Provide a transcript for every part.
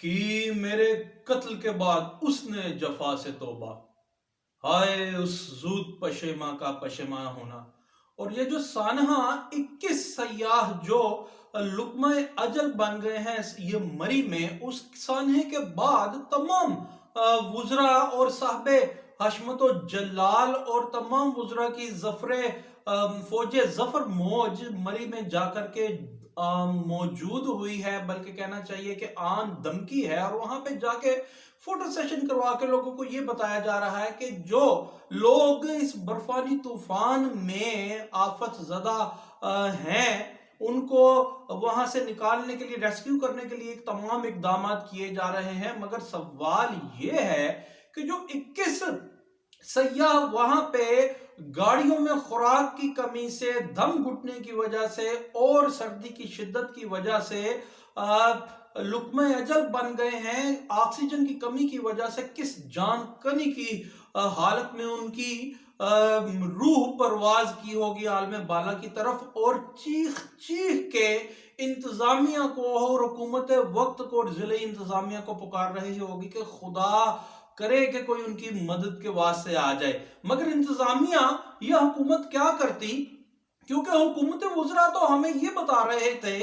कि मेरे कत्ल के बाद उसने जफा से तौबा, हाय उस जूद पशेमा का पशेमा होना। और ये जो सानहा 21 सयाह जो लुकमा अजल बन गए हैं ये मरी में, उस सानहे के बाद तमाम वुजरा और साहबे हशमत जलाल और तमाम वुजरा की जफरे फौजे जफर मौज मरी में जाकर के मौजूद हुई है, बल्कि कहना चाहिए कि आन दमकी है। और वहां पे जाके फोटो सेशन करवा के लोगों को ये बताया जा रहा है कि जो लोग इस बर्फानी तूफान में आफत ज़दा हैं, उनको वहां से निकालने के लिए, रेस्क्यू करने के लिए तमाम इकदाम किए जा रहे हैं। मगर सवाल ये है कि जो 21 सयाह वहां पे गाड़ियों में खुराक की कमी से, दम घुटने की वजह से और सर्दी की शिद्दत की वजह से लुकमा अजल बन गए हैं, ऑक्सीजन की कमी की वजह से किस जान कनी की हालत में उनकी रूह परवाज की होगी आलम बाला की तरफ, और चीख चीख के इंतजामिया को और हुकूमत वक्त को और जिले इंतजामिया को पुकार रही होगी कि खुदा करे कि कोई उनकी मदद के वास्ते आ जाए। मगर इंतजामिया या हुकूमत क्या करती, क्योंकि हुकूमत वुजरा तो हमें ये बता रहे थे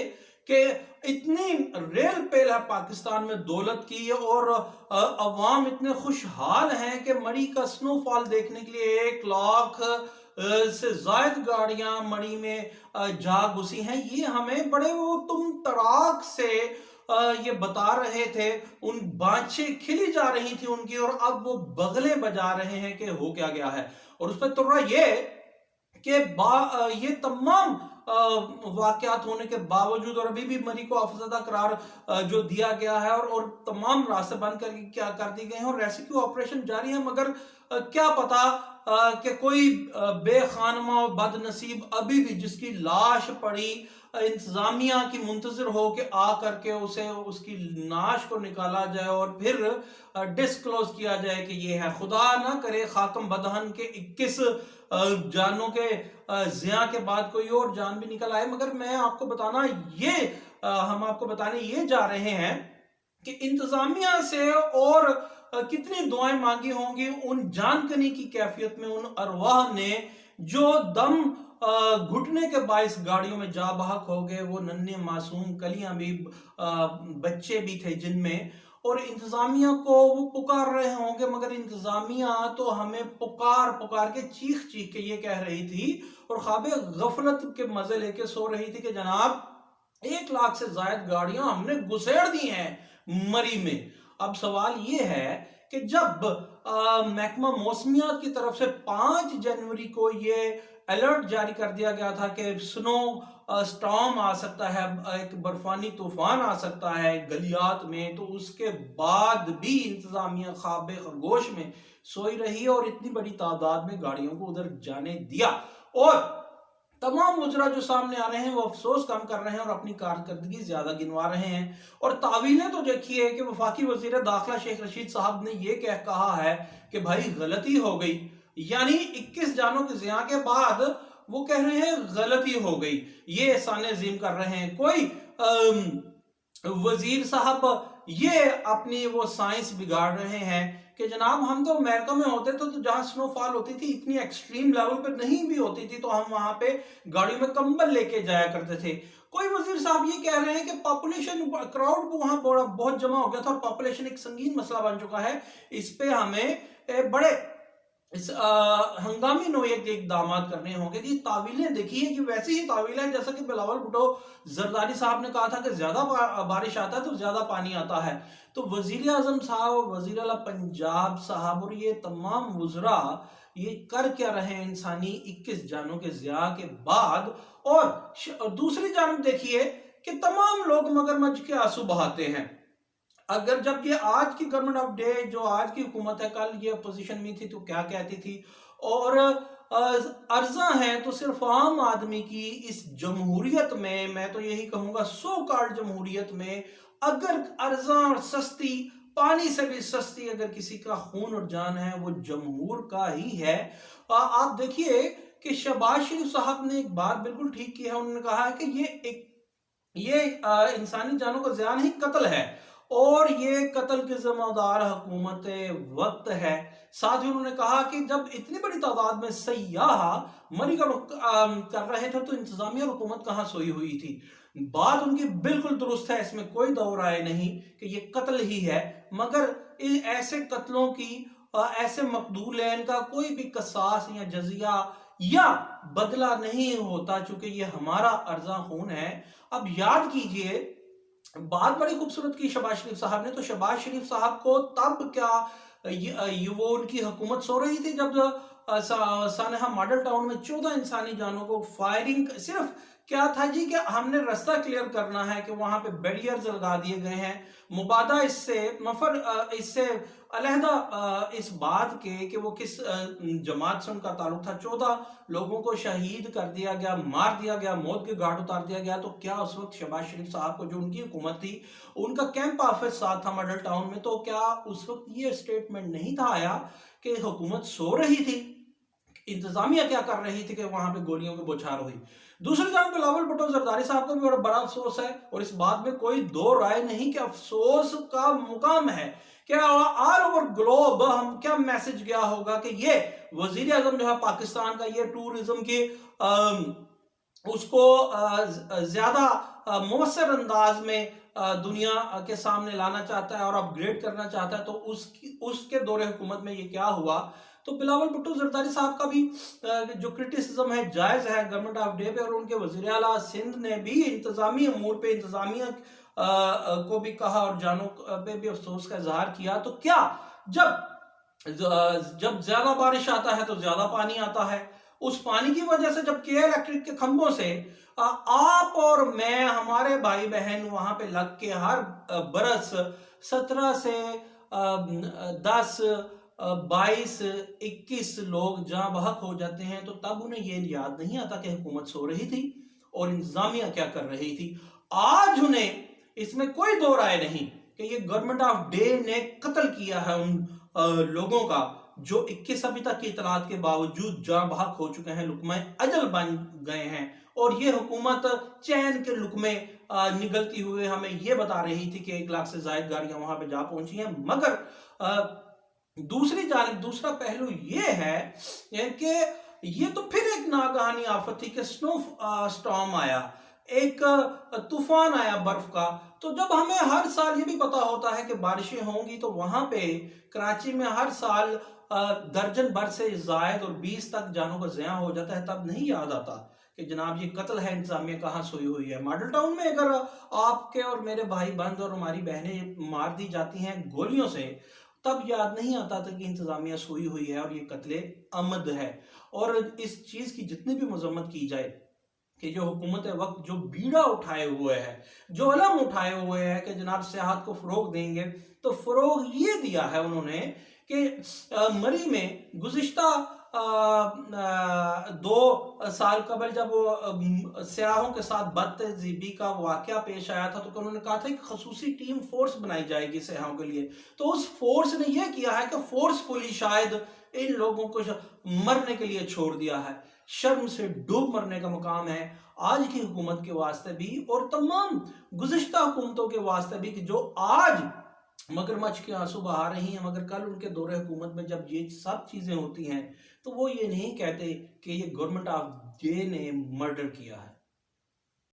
कि इतनी रेल पेल है पाकिस्तान में दौलत की, और अवाम इतने खुशहाल हैं कि मरी का स्नोफॉल देखने के लिए 1 लाख से जायद गाड़ियां मरी में जा घुसी हैं। ये हमें बड़े वो तुम तराक से ये बता रहे थे, उन बाँछें खिली जा रही थी उनकी, और अब वो बगले बजा रहे हैं कि हो क्या गया है। और उस पर तुर्रा ये कि ये तमाम वाकयात होने के बावजूद, और अभी भी मरी को अफसदा करार जो दिया गया है, और तमाम रास्ते बंद करके क्या कर दिए गए हैं और रेस्क्यू ऑपरेशन जारी है। मगर क्या पता कि कोई बेखानमा और बदनसीब अभी भी जिसकी लाश पड़ी इंतजामिया की मुंतजर हो के आ करके उसे उसकी नाश को निकाला जाए और फिर डिस्क्लोज किया जाए कि ये है। खुदा ना करे खाकम बदहन के 21 जानों के जिया के बाद कोई और जान भी निकल आए। मगर मैं आपको बताना ये हम आपको बताने ये जा रहे हैं कि इंतजामिया से और कितनी दुआएं मांगी होंगी उन जानकनी की कैफियत में, उन अरवाह ने जो दम घुटने के बाइस गाड़ियों में जा बहक हो गए। वो नन्हे मासूम कलियां भी, बच्चे भी थे जिनमें, और इंतजामिया को वो पुकार रहे होंगे। मगर इंतजामिया तो हमें पुकार पुकार के चीख चीख के ये कह रही थी और ख्वाबे गफलत के मजे लेके सो रही थी कि जनाब 1 लाख से जायद गाड़ियां हमने घुसेड़ दी हैं मरी में। अब सवाल ये है कि जब महकमा मौसमियात की तरफ से 5 जनवरी को ये अलर्ट जारी कर दिया गया था कि स्नो स्टॉर्म आ सकता है, एक बर्फानी तूफान आ सकता है गलियात में, तो उसके बाद भी इंतजामिया ख्वाबे खरगोश में सोई रही और इतनी बड़ी तादाद में गाड़ियों को उधर जाने दिया। और तमाम मुजरा जो सामने आ रहे हैं वो अफसोस कम कर रहे हैं और अपनी कारकर्दगी ज्यादा गिनवा रहे हैं। और तावीलें तो देखिए कि वफाकी वजीर दाखिला शेख रशीद साहब ने ये कहा है कि भाई गलती हो गई, यानी 21 जानों की जिया के बाद वो कह रहे हैं गलती हो गई, ये एहसान अजीम कर रहे हैं। कोई वजीर साहब ये अपनी वो साइंस बिगाड़ रहे हैं कि जनाब हम तो अमेरिका में होते तो जहां स्नोफॉल होती थी इतनी एक्सट्रीम लेवल पर नहीं भी होती थी तो हम वहां पे गाड़ियों में कंबल लेके जाया करते थे। कोई वजीर साहब ये कह रहे हैं कि पॉपुलेशन, क्राउड वहां बहुत जमा हो गया था और पॉपुलेशन एक संगीन मसला बन चुका है, इस पे हमें बड़े हंगामी नोयत के इकदाम करने होंगे। कि तावीलें देखिए कि वैसी ही तावील है जैसा कि बिलावल भुट्टो जरदारी साहब ने कहा था कि ज्यादा बारिश आता है तो ज्यादा पानी आता है। तो वजीर आजम साहब, वजीर आला पंजाब साहब और ये तमाम वुजरा ये कर क्या रहे हैं इंसानी 21 जानों के जिया के बाद। और दूसरी जानब देखिए कि तमाम लोग मगरमच्छ के आंसू बहाते हैं। अगर जब ये आज की गवर्नमेंट ऑफ डे, जो आज की हुकूमत है, कल ये अपोजिशन में थी तो क्या कहती थी, और अर्जा है तो सिर्फ आम आदमी की इस जमहूरियत में, मैं तो यही कहूंगा सो कॉल्ड जमहूरियत में, अगर अर्जा और सस्ती, पानी से भी सस्ती अगर किसी का खून और जान है वो जमहूर का ही है। आप देखिए कि शहबाज शरीफ साहब ने एक बात बिल्कुल ठीक की है, उन्होंने कहा है कि ये इंसानी जानों का ज़िया नहीं, कत्ल है। اور یہ قتل کے ذمہ دار حکومت وقت ہے۔ ساتھ ہی انہوں نے کہا کہ جب اتنی بڑی تعداد میں سیاح مری کا رخ کر رہے تھے تو انتظامیہ اور حکومت کہاں سوئی ہوئی تھی۔ بات ان کی بالکل درست ہے، اس میں کوئی دو رائے نہیں کہ یہ قتل ہی ہے، مگر ایسے قتلوں کی، ایسے مقتولین کا کوئی بھی قصاص یا جزیہ یا بدلہ نہیں ہوتا، چونکہ یہ ہمارا ارزاں خون ہے۔ اب یاد کیجئے، بات بڑی خوبصورت کی شہباز شریف صاحب نے، تو شہباز شریف صاحب کو تب کیا وہ ان کی حکومت سو رہی تھی جب سانحہ ماڈل ٹاؤن میں 14 انسانی جانوں کو فائرنگ، صرف کیا تھا جی کہ ہم نے رستہ کلیئر کرنا ہے کہ وہاں پہ بیریئرز لگا دیے گئے ہیں، مبادہ اس سے علیحدہ اس بات کے کہ وہ کس جماعت سے ان کا تعلق تھا، 14 لوگوں کو شہید کر دیا گیا، مار دیا گیا، موت کے گھاٹ اتار دیا گیا۔ تو کیا اس وقت شہباز شریف صاحب کو، جو ان کی حکومت تھی، ان کا کیمپ آفس ساتھ تھا ماڈل ٹاؤن میں، تو کیا اس وقت یہ سٹیٹمنٹ نہیں تھا آیا کہ حکومت سو رہی تھی، انتظامیہ کیا کر رہی تھی کہ وہاں پہ گولیوں کی بوچھار ہوئی؟ دوسری جانب بلاول بھٹو زرداری صاحب کو بھی بڑا افسوس ہے، اور اس بات میں کوئی دو رائے نہیں کہ افسوس کا مقام ہے کہ آل اوور گلوب ہم کیا میسج گیا ہوگا کہ یہ وزیر اعظم جو ہے پاکستان کا، یہ ٹورزم کی اس کو زیادہ مؤثر انداز میں دنیا کے سامنے لانا چاہتا ہے اور اپ گریڈ کرنا چاہتا ہے، تو اس کے دور حکومت میں یہ کیا ہوا؟ تو بلاول بھٹو زرداری صاحب کا بھی جو کرٹیسزم ہے جائز ہے گورنمنٹ آف ڈے پہ، اور ان کے وزیر اعلیٰ سندھ نے بھی انتظامی امور پہ انتظامیہ کو بھی کہا اور جانوں پہ بھی افسوس کا اظہار کیا۔ تو کیا جب زیادہ بارش آتا ہے تو زیادہ پانی آتا ہے؟ اس پانی کی وجہ سے جب کے الیکٹرک کے کھمبوں سے آپ اور میں، ہمارے بھائی بہن وہاں پہ لگ کے ہر برس 17 سے 10 22 21 لوگ جاں بحق ہو جاتے ہیں، تو تب انہیں یہ یاد نہیں آتا کہ حکومت سو رہی تھی اور انتظامیہ کیا کر رہی تھی۔ آج انہیں اس میں کوئی دو رائے نہیں کہ یہ گورنمنٹ آف ڈے نے قتل کیا ہے ان لوگوں کا جو 21 ابھی تک کی اطلاعات کے باوجود جاں بحق ہو چکے ہیں، لقمہ اجل بن گئے ہیں، اور یہ حکومت چین کے لقمے نگلتی ہوئے ہمیں یہ بتا رہی تھی کہ 1 لاکھ سے زائد گاڑیاں وہاں پہ جا پہنچی ہیں۔ مگر دوسری جانب دوسرا پہلو یہ ہے کہ یہ تو پھر ایک ناگہانی آفت تھی کہ سنو سٹارم آیا، ایک طوفان آیا برف کا۔ تو جب ہمیں ہر سال یہ بھی پتا ہوتا ہے کہ بارشیں ہوں گی، تو وہاں پہ کراچی میں ہر سال درجن بھر سے زائد اور 20 تک جانوں کا ضیاع ہو جاتا ہے، تب نہیں یاد آتا کہ جناب یہ قتل ہے، انتظامیہ کہاں سوئی ہوئی ہے۔ ماڈل ٹاؤن میں اگر آپ کے اور میرے بھائی بند اور ہماری بہنیں مار دی جاتی ہیں گولیوں سے، تب یاد نہیں آتا تھا کہ انتظامیہ سوئی ہوئی ہے اور یہ قتل عمد ہے۔ اور اس چیز کی جتنی بھی مذمت کی جائے کہ جو حکومت وقت جو بیڑا اٹھائے ہوئے ہے، جو علم اٹھائے ہوئے ہے کہ جناب سیاحت کو فروغ دیں گے، تو فروغ یہ دیا ہے انہوں نے کہ مری میں گزشتہ 2 سال قبل جب سیاحوں کے ساتھ بدتہذیبی کا واقعہ پیش آیا تھا، تو انہوں نے کہا تھا کہ خصوصی ٹیم فورس بنائی جائے گی سیاحوں کے لیے۔ تو اس فورس نے یہ کیا ہے کہ فورسفلی شاید ان لوگوں کو مرنے کے لیے چھوڑ دیا ہے۔ شرم سے ڈوب مرنے کا مقام ہے آج کی حکومت کے واسطے بھی، اور تمام گزشتہ حکومتوں کے واسطے بھی، کہ جو آج مگرمچھ کے آنسو بہا رہی ہیں، مگر کل ان کے دور حکومت میں جب یہ سب چیزیں ہوتی ہیں تو وہ یہ نہیں کہتے کہ یہ گورنمنٹ آف ڈے نے مرڈر کیا ہے۔